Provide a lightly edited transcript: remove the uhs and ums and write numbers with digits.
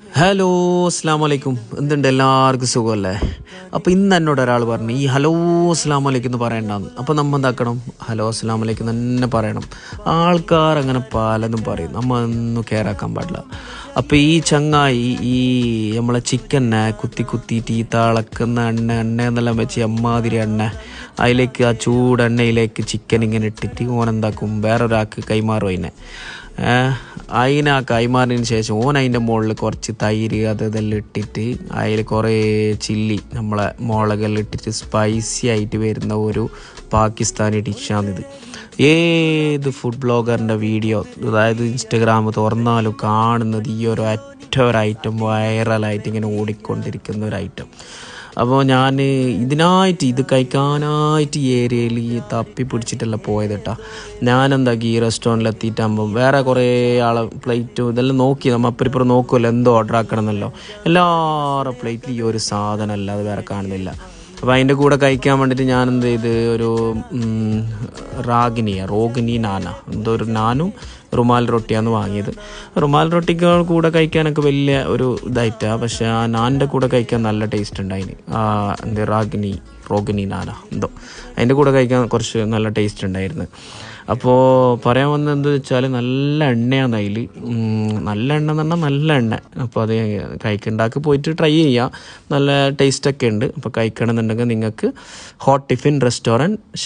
Hello അസ്സാം വലൈക്കും. എന്തുണ്ട്, എല്ലാവർക്കും സുഖമല്ലേ? അപ്പോൾ ഇന്ന് എന്നോട് ഒരാൾ പറഞ്ഞു ഈ ഹലോ അസ്സാം വലൈക്കും എന്ന് പറയണ്ടെന്ന്. അപ്പോൾ നമ്മൾ എന്താക്കണം, ഹലോ അസ്സാം വലൈക്കും തന്നെ പറയണം. ആൾക്കാർ അങ്ങനെ പലതും പറയും, നമ്മൾ ഒന്നും കെയറാക്കാൻ പാടില്ല. അപ്പോൾ ഈ ചങ്ങായി ഈ നമ്മളെ ചിക്കനെ കുത്തിയിട്ട് ഈ തിളക്കുന്ന എണ്ണ എന്നെല്ലാം വെച്ച് അമ്മാതിരി എണ്ണ അതിലേക്ക് ആ ചൂടെണ്ണയിലേക്ക് ചിക്കൻ ഇങ്ങനെ ഇട്ടിട്ട് ഓനെന്താക്കും, വേറൊരാൾക്ക് കൈമാറും അതിനെ കൈമാറിയതിന് ശേഷം അതിൻ്റെ മുകളിൽ കുറച്ച് തൈര് ഇതെല്ലാം ഇട്ടിട്ട് അതിൽ കുറേ ചില്ലി നമ്മളെ മുളകെല്ലാം ഇട്ടിട്ട് സ്പൈസി ആയിട്ട് വരുന്ന ഒരു പാകിസ്ഥാനി ഡിഷാണിത്. ഏത് ഫുഡ് ബ്ലോഗറിൻ്റെ വീഡിയോ, അതായത് ഇൻസ്റ്റഗ്രാം തുറന്നാലും കാണുന്നത് ഈ ഒരു ഒരു ഐറ്റം വൈറലായിട്ട് ഇങ്ങനെ ഓടിക്കൊണ്ടിരിക്കുന്ന ഒരു ഐറ്റം. അപ്പോൾ ഞാൻ ഇത് കഴിക്കാനായിട്ട് ഈ ഏരിയയിൽ തപ്പി പിടിച്ചിട്ടല്ല പോയത് കേട്ടോ. ഞാനെന്താക്കി ഈ റെസ്റ്റോറൻറ്റിൽ എത്തിയിട്ടാകുമ്പം വേറെ കുറേ ആളെ പ്ലേറ്റും ഇതെല്ലാം നോക്കി, നമ്മൾ അപ്പുറം നോക്കുമല്ലോ എന്തോ ഓർഡർ ആക്കണമെന്നല്ലോ. എല്ലാവരുടെ പ്ലേറ്റിൽ ഈ ഒരു സാധനം അല്ലാതെ വേറെ കാണുന്നില്ല. അപ്പോൾ അതിൻ്റെ കൂടെ കഴിക്കാൻ വേണ്ടിയിട്ട് ഞാൻ എന്ത് ചെയ്ത്, ഒരു റോഗിനി നാന എന്തോ ഒരു നാനും റുമാൽ റൊട്ടിയാണ് വാങ്ങിയത്. റുമാൽ റൊട്ടിക്ക് കൂടെ കഴിക്കാനൊക്കെ വലിയ ഒരു ഇതായിട്ടാണ്, പക്ഷേ ആ നാനിൻ്റെ കൂടെ കഴിക്കാൻ നല്ല ടേസ്റ്റ് ഉണ്ട്. അതിന് റോഗിനി നാന എന്തോ അതിൻ്റെ കൂടെ കഴിക്കാൻ കുറച്ച് നല്ല ടേസ്റ്റ് ഉണ്ടായിരുന്നു. അപ്പോൾ പറയാൻ വന്നത് എന്താ വെച്ചാൽ നല്ല എണ്ണയാണ് അതിൽ, നല്ല എണ്ണ എന്ന് പറഞ്ഞാൽ നല്ല എണ്ണ. അപ്പോൾ അത് കഴിക്കുണ്ടാക്കി പോയിട്ട് ട്രൈ ചെയ്യുക, നല്ല ടേസ്റ്റൊക്കെ ഉണ്ട്. അപ്പോൾ കഴിക്കണമെന്നുണ്ടെങ്കിൽ നിങ്ങൾക്ക് ഹോട്ട് ടിഫിൻ റെസ്റ്റോറൻറ്റ്